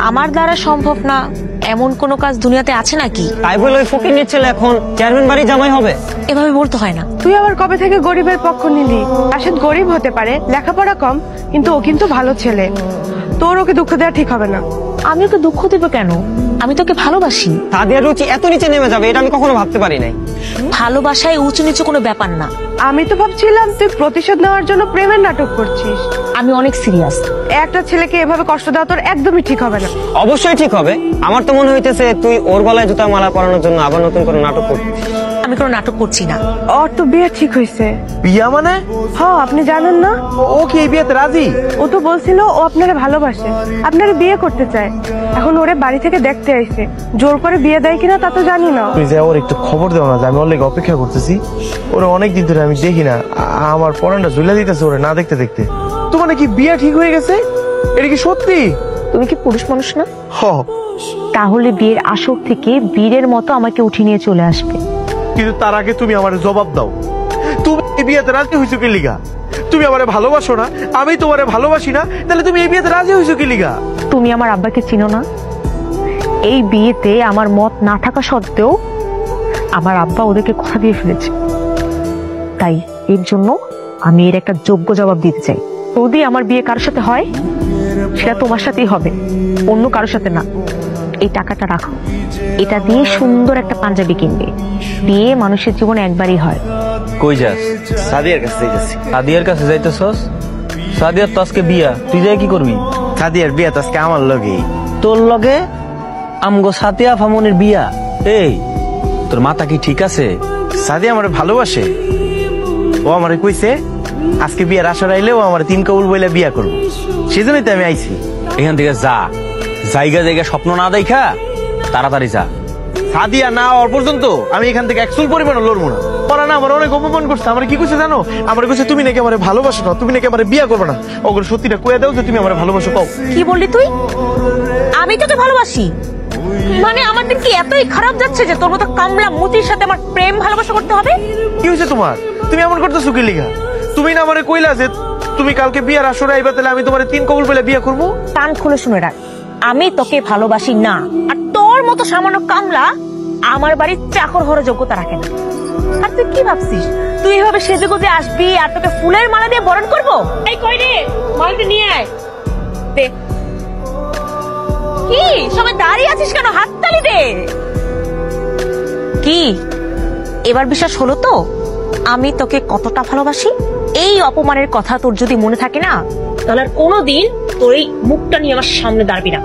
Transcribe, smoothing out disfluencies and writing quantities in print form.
আমার দ্বারা সম্ভব না এমন কোনো কাজ দুনিয়াতে আছে নাকি? তাই বলে ওই ফকির ছেলে এখন চেয়ারম্যান বাড়ি জামাই হবে? এভাবে বলতে হয় না। তুই আবার কবে থেকে গরিবের পক্ষ নিলি? রাশেদ গরিব হতে পারে, লেখাপড়া কম, কিন্তু ও কিন্তু ভালো ছেলে। তোর ওকে দুঃখ দেওয়া ঠিক হবে না। আমি ওকে দুঃখ দেব কেন? আমি তোকে ভালোবাসি। সাদিয়ার রুচি এত নিচে নেমে যাবে এটা আমি কখনো ভাবতে পারি নাই। ভালোবাসায় উঁচু নিচু কোনো ব্যাপার না। আমি তো ভাবছিলাম তুই প্রতিশোধ নেওয়ার জন্য প্রেমের নাটক করছিস। আমি অনেক সিরিয়াস। একটা ছেলেকে এভাবে কষ্ট দেওয়া তোর একদমই ঠিক হবে না। অবশ্যই ঠিক হবে। আমার তো মনে হইতেছে তুই ওর গলায় জুতার মালা পরানোর জন্য আবার নতুন করে নাটক করছিস। আমি কোনো নাটক করছি না। ওর তো বিয়ে ঠিক হয়েছে। বিয়া মানে? হ্যাঁ, আপনি জানেন না? ও কি এই বিয়েতে রাজি? ও তো বলছিল ও আপনারে ভালোবাসে, আপনারে বিয়ে করতে চায়। এখন ওরে বাড়ি থেকে দেখতে আইছে, জোর করে বিয়ে দেয় কিনা তা তো জানি না। তুই যা ওর একটু খবর দেও না যে আমি ওর লেগে অপেক্ষা করতেছি। ওরা অনেকদিন ধরে আমি দেখি না, আমার পরানটা ঝুলে দিতেছে ওরে না দেখতে দেখতে। তো মানে কি বিয়ে ঠিক হয়ে গেছে? এটা কি সত্যি? তুমি কি পুরুষ মানুষ না? হ। তাহলে বিয়ের আসর থেকে বীরের মতো আমাকে উঠিয়ে নিয়ে চলে আসবে। কিন্তু তার আগে তুমি আমার জবাব দাও, তুমি এই বিয়েতে রাজি হইছো কি লিগা? তুমি আমারে ভালোবাসো না, আমি তোমারে ভালোবাসি না, তাহলে তুমি এই বিয়েতে রাজি হইছো কি লিগা? তুমি আমার আব্বাকে চিনো না? এই বিয়েতে আমার মত না থাকা সত্ত্বেও আমার আব্বা ওদেরকে কথা দিয়ে ফেলেছে। তাই এর জন্য আমি এর একটা যোগ্য জবাব দিতে চাই। যদি আমার বিয়ে কারোর সাথে হয় সেটা তোমার সাথেই হবে, অন্য কারোর সাথে না। এই টাকাটা রাখো, এটা দিয়ে সুন্দর একটা পাঞ্জাবি কিনবে। বিয়ে মানুষের জীবনে একবারই হয়। কই যাস? সাদিয়ার কাছে যাইতেছি। সাদিয়ার কাছে যাইতেছস? সাদিয়ার তো আজকে বিয়া, তুই যাই কি করবি? সাদিয়ার বিয়া তো আজকে আমার লগে। তোর লগে আমগো সাতিয়া ফামনের বিয়া? এই তোর মাথা কি ঠিক আছে? সাদিয়া আমারে ভালোবাসে। ও আমারে কইছে আজকে বিয়ার আসর আইলে ও আমার 3 কবুল বইলে বিয়া করবো। সেজন্যই তো আমি আইছি। এখান থেকে যা, জায়গা জায়গা স্বপ্ন না দেখা তাড়াতাড়ি যা। সাদিয়া না হওয়ার পর্যন্ত আমি এখান থেকে একচুল পরিমাণ লড়বো না। ওরা না আমার অনেক অপমান করছে। আমার কি কইছে জানো? আমার কইছে তুমি নাকি আমারে ভালোবাসো না, তুমি নাকি আমারে বিয়া করবে না। ওগুলো সত্যিটা কইয়া দাও যে তুমি আমারে ভালোবাসো। কও কি বললি তুই? আমি তোকে ভালোবাসি মানে আমার দিন কি এতই খারাপ যাচ্ছে যে তোর মতো কামলা মুতির সাথে আমার প্রেম ভালোবাসা করতে হবে? কি হয়েছে তোমার? তুমি এমন করতেছো কি লিগা? তুমি না আমারে কইলা যে তুমি কালকে বিয়ার আসরে আইবা, তাহলে আমি তোমারে 3 কবুল বলে বিয়া করবো। কান খুলে শুনে রাখ, আমি তোকে ভালোবাসি না। আর তোর মতো সামান্য কামলা আমার বাড়ির চাকর হওয়ার যোগ্যতা রাখে না। আর তুই কি ভাবছিস তুই এভাবে সেজে গুজে আসবি আর তোকে ফুলের মালা দিয়ে বরণ করবো? এই কই রে, মালটা নিয়ে আয়। দে। কি সবাই দাঁড়িয়ে আছিস কেন? হাততালি দে। কি এবার বিশ্বাস হলো তো আমি তোকে কতটা ভালোবাসি? এই অপমানের কথা তোর যদি মনে থাকে না, তাহলে আর কোনোদিন তোর এই মুখটা নিয়ে আমার সামনে দাঁড়াবি না।